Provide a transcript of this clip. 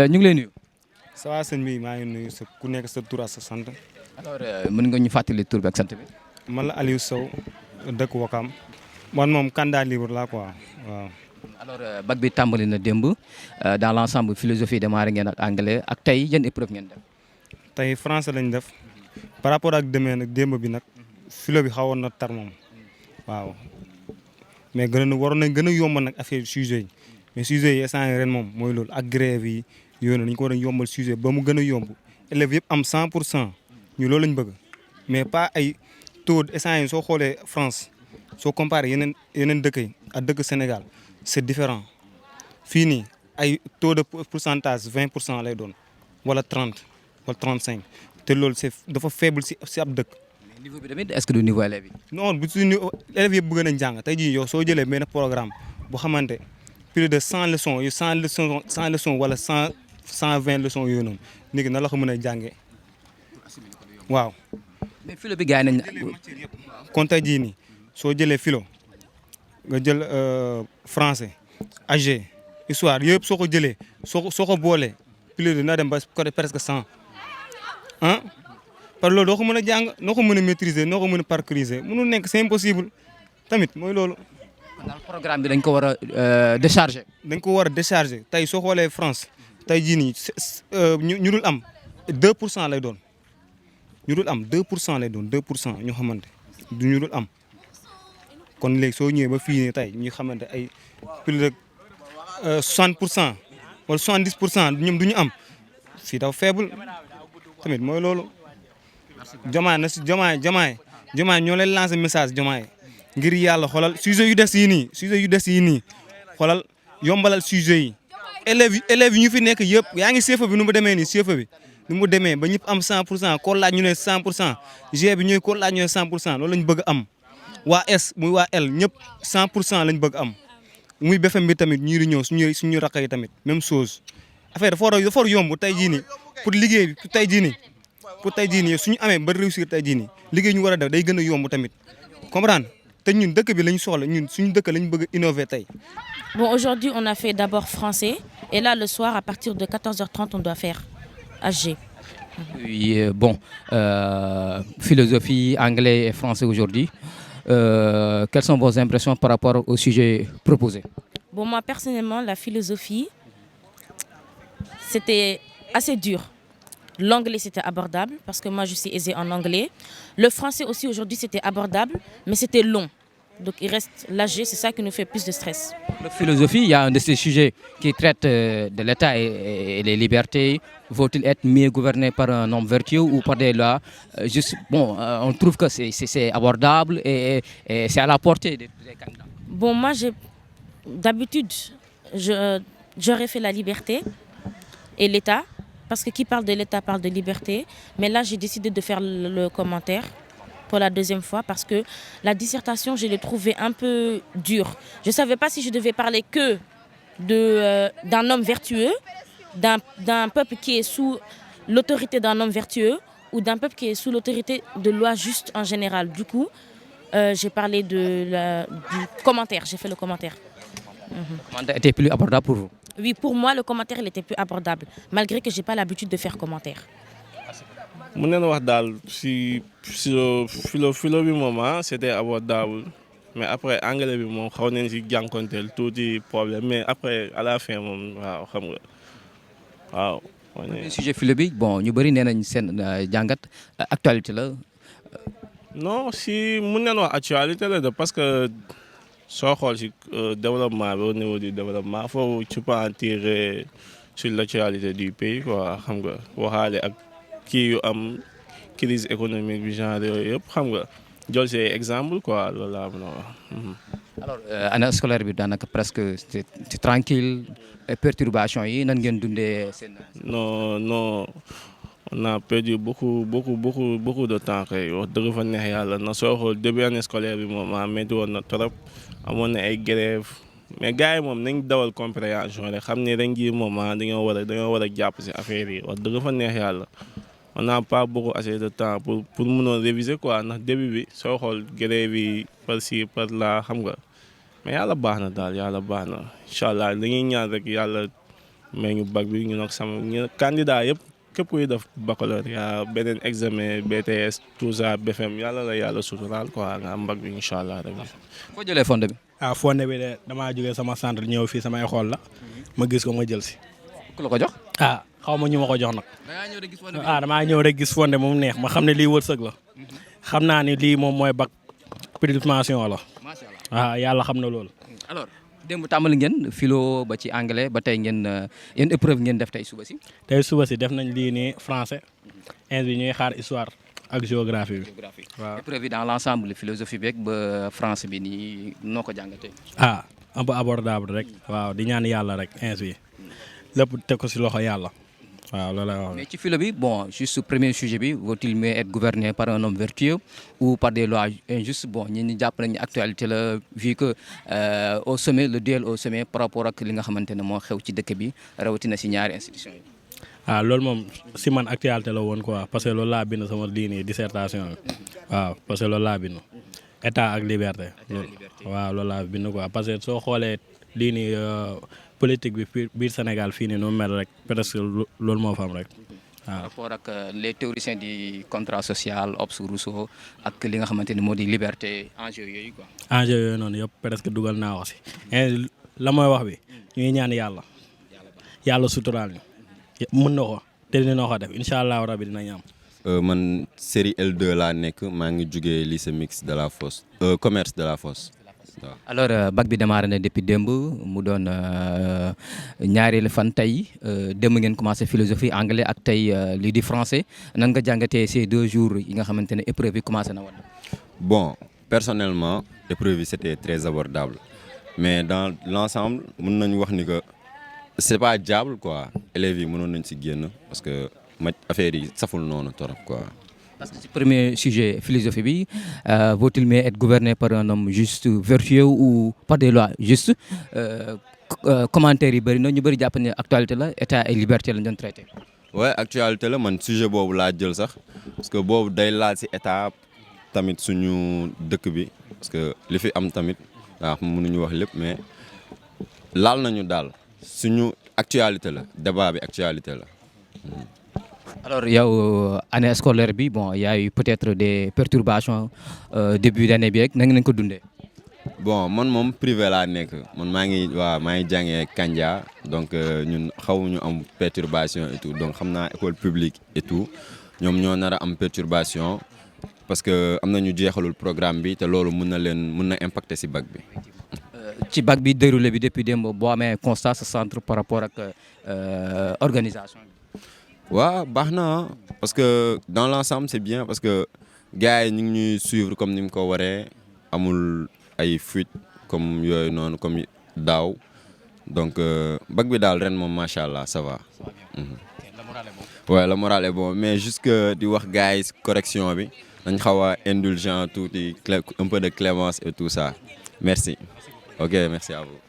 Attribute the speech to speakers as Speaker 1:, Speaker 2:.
Speaker 1: ñu ngi lay nuyu.
Speaker 2: ça va sëñ bi maa ngi nuyu sa ku nekk sa tur ak sa sant.
Speaker 1: alors mën nga ñu fàttali tur bi ak sant bi.
Speaker 2: man la Aliou Sow dëkk Wakam man moom candidat libre la quoi waaw.
Speaker 1: alors bac bi tàmbali na démb dans l' ensemble philosophie démarré ngeen ak anglais ak tey yan épreuve ngeen def.
Speaker 2: tey français lañ def par rapport ak demee nag démb bi nag philo bi xawoon na tar moom waaw mais waroon nañ gën a yomb nag affaire sujet yi mais sujet yi instant ren moom mooy loolu ak grève yi yooyu noonu dañu ko war a yombal sujet ba mu gën a yomb élèves yëpp am 100% ñu loolu lañ bëgg mais pas ay taux instant yi soo xoolee France soo comparé yeneen dëkk yi ak dëkk Sénégal c'est différent fii nii ay taux de pourcentage 20% lay doon wala 30 wala 35 te loolu dafa faible si ab dëkk.
Speaker 1: mais niveau bi tamit est-ce que du niveau élèves yi.
Speaker 2: non bu suñu élèves yëpp bëgg nañ jàng tey jii yow soo jëlee benn programme boo xamante plus de 100 leçons yu 100 leçons wala 120 leçons yooyu noonu nit ki na la ko mën a jàngee waaw.
Speaker 1: mais philo bi gars yi nañ.
Speaker 2: kon tey jii nii soo jëlee philo nga jël français AG histoire yëpp soo ko jëlee soo ko boolee plus de na dem ba presque 100 ah par loolu doo ko mën a jàng noo ko mën a maîtriser noo ko mën a parcouriser mënul nekk c'est impossible tamit mooy loolu.
Speaker 1: daal programme bi dañ ko war a décharger.
Speaker 2: dañ ko war a décharger tey soo xoolee France tey jii nii ñu dul am 2% lay doon ñu dul am 2% lay doon 2% ñu xamante du ñu dul am kon léegi soo ñëwee ba fii nii tey ñu xamante ay plus de 60% wala 70% ñoom du ñu am fii dafa faible tamit mooy loolu. Diomaye na si Diomaye ñoo leen lancer message Diomaye ngir yàlla xoolal sujet yu des yi nii xoolal yombalal sujet yi élèves yi ñu fi nekk yëpp yaa ngi CFEE bi nu mu demee nii CFEE bi nu mu demee ba ñëpp am 100% ko laaj ñu ne 100% G bi ñooy ko laaj ñu ne 100% loolu lañ bëgg am waa S muy waa L ñëpp 100% lañ bëgg am muy BFEM bi tamit ñii di ñëw suñu rakk yi tamit même chose affaire dafa war a yomb tey jii nii pour liggéey bi tey jii nii suñu amee ba réussir tey jii nii liggéey ñu war a def day gën a yomb tamit comprendre te ñun dëkk bi lañ soxla ñun suñu dëkk lañ bëgg a innover tey.
Speaker 3: Bon, aujourd'hui, on a fait d'abord français. Et là, le soir, à partir de 14h30, on doit faire AG.
Speaker 1: Oui, bon, philosophie, anglais et français aujourd'hui. Quelles sont vos impressions par rapport au sujet proposé?
Speaker 3: Bon, moi, personnellement, la philosophie, c'était assez dur. L'anglais, c'était abordable, parce que moi, je suis aisée en anglais. Le français aussi, aujourd'hui, c'était abordable, mais c'était long. Donc il reste l'AG, c'est ça qui nous fait plus de stress.
Speaker 1: La philosophie, il y a un de ces sujets qui traite de l'État et les libertés. Faut-il être mieux gouverné par un homme vertueux ou par des lois juste, bon, on trouve que c'est abordable et c'est à la portée des candidats.
Speaker 3: Bon, moi, d'habitude, j'aurais fait la liberté et l'État, parce que qui parle de l'État parle de liberté. Mais là, j'ai décidé de faire le commentaire pour la deuxième fois parce que la dissertation, je l'ai trouvée un peu dure. Je ne savais pas si je devais parler que d'un homme vertueux, d'un peuple qui est sous l'autorité d'un homme vertueux ou d'un peuple qui est sous l'autorité de lois justes en général. Du coup, j'ai parlé du commentaire, j'ai fait le commentaire.
Speaker 1: Le commentaire était plus abordable pour vous?
Speaker 3: Oui, pour moi, le commentaire il était plus abordable, malgré que je n'ai pas l'habitude de faire commentaire.
Speaker 4: mën nañu wax daal si philo bi moom c'était abordable mais après anglais bi moom xaw nañ si jànkonteel tuuti problème mais après à la fin moom waaw xam nga waaw.
Speaker 1: sujet philo bi bon ñu bëri nee nañ seen jàngat actualité la.
Speaker 4: non si mën nañu wax actualité la de parce que soo xool si développement bi au niveau du développement foofu tu peux en tirer sur l'actualité du pays quoi xam nga waxaale ak. kii yu am crise économique bi genre yooyu yëpp xam nga jël ci exemple quoi loolu laa mën a wax.
Speaker 1: alors année scolaire bi daanaka presque c'est tranquille perturbation yi nan ngeen dundee seen.
Speaker 4: non on a perdu beaucoup de temps kay wax dëgg fa neex yàlla na soo xool début année scolaire bi moom métti woon na trop amoon na ay grève mais gars yi moom nañ dawal compréhension rek xam ne ren jii moom dañoo war a jàpp ci affaire yi wax dëgg fa neex yàlla. on n'a pas beaucoup assez de temps pour mun a réviser quoi ndax début bi soo xool grève yi par ci par là xam nga mais yàlla baax na daal yàlla baax na incha allah dañuy ñaan rek yàlla may ñu bac bi ñu nag sama ñu candidat yëpp képp kuy def baccalauréat beneen examen BTS tout ça BFM yàlla la yàlla suturaal quoi nga am bac bi incha allah rek.
Speaker 1: foo jëlee fonde bi.
Speaker 5: fonde bi de damaa jógee sama centre ñëw fii samay xool la ma gis ko ma jël si.
Speaker 1: ku la ko jox.
Speaker 5: xaw ma ñu ma ko jox nag.
Speaker 1: damaa ñëw rek gis fonde bi.
Speaker 5: damaa ñëw rek gis fonde mu neex ma xam ne lii wërsëg la. xam naa ni lii moom mooy bac prédilection la.
Speaker 1: macha allah
Speaker 5: yàlla xam na loolu.
Speaker 1: alors démb tàmbali ngeen philo ba ci anglais ba tey ngeen yéen épreuve ngeen def tey suba si.
Speaker 5: tey suba si def nañ lii nii français. ins bi ñuy xaar histoire ak géographie bi. waaw
Speaker 1: épreuve yi dans l'ensemble philosophie beeg ba français bi nii noo ko jàngatee.
Speaker 5: un peu abordable rek. waaw di ñaan yàlla rek ins bi lépp teg ko si loxo yàlla. waaw loolu la wax.
Speaker 1: mais ci philo bi bon juste premier sujet bi vaut-il mieux être gouverné par un homme vertueux ou par des lois injustes bon ñi jàpp nañu actualité la vu que au sommet le duel au sommet par rapport ak li nga xamante ne moo xew ci dëkk bi rawatina si ñaari institutions yi.
Speaker 5: loolu moom si man actualité la woon quoi parce que loolu laa bind sama lii nii dissertation bi. waaw parce que loolu laa bind. état ak liberté. waaw loolu laa bind quoi parce que soo xoolee lii nii politique bi biir Sénégal fii nii nu mel rek presque loolu moo fa am rek waaw.
Speaker 1: par rapport ak les théoriciens du contrat social Hobbes Rousseau ak li nga xamante ni moo di liberté enjeu yooyu quoi.
Speaker 5: enjeu yooyu noonu yëpp presque dugal naa ko si. la mooy wax bi ñuy ñaan yàlla. yàlla suturaal ñu. mën na ko te dina ko def incha allahu rabi dinañ am.
Speaker 6: man série L2 laa nekk maa ngi jugee lycée mixte de la Fosse commerce de la Fosse. waaw.
Speaker 1: alors bac bi démarré na depuis démb mu doon ñaareelu fan tey démb ngeen commencé philosophie anglais ak tey lii di français nan nga jàngatee ces 2 jours yi nga xamante ne épreuve yi commencé na woon.
Speaker 6: Bon personnellement épreuve yi c'était très abordable mais dans l'ensemble mën nañu wax ni que c'est pas diable quoi élèves yi mënoon nañ si génn parce que affaire yi saful noonu torop quoi.
Speaker 1: Parce que le premier sujet philosophie bi vaut-il mieux être gouverné par un homme juste vertueux ou par des lois justes commentaires yi bëri na ñu bëri jàpp ne actualité la état et liberté lañ doon traité.
Speaker 6: Ouais actualité la man sujet boobu laa jël sax parce que boobu day laal ci état tamit suñu dëkk bi parce que li fi am tamit waaw mënuñu wax lépp mais laal nañu daal suñu actualité la débat bi actualité la.
Speaker 1: Alors yow année scolaire bi bon y a eu peut-être des perturbations début d'année bi rek na ngeen ko dundee.
Speaker 6: Bon man moom privé laa nekk man maa ngi jàngee Kandia donc ñun xawuñu am perturbation et tout donc xam naa école publique et tout ñoom ñoo nar a am perturbation parce que am na ñu jeexalul programme bi te loolu mën na impacter ci bac bi.
Speaker 1: ci bac bi déroulé bi depuis démb boo amee constat sa centre par rapport ak organisation bi.
Speaker 6: waaw baax na parce que dans l'ensemble c'est bien parce que gars yi ñu ngi ñuy suivre comme ni mu ko waree amul ay fuite comme yooyu noonu comme daaw donc bac bi daal ren moom macha allah ça va. Ouais, le moral est bon mais jusque di wax gars yi correction bi dañ xaw a indulgent tuuti un peu de clémence et tout ça merci ok merci à vous.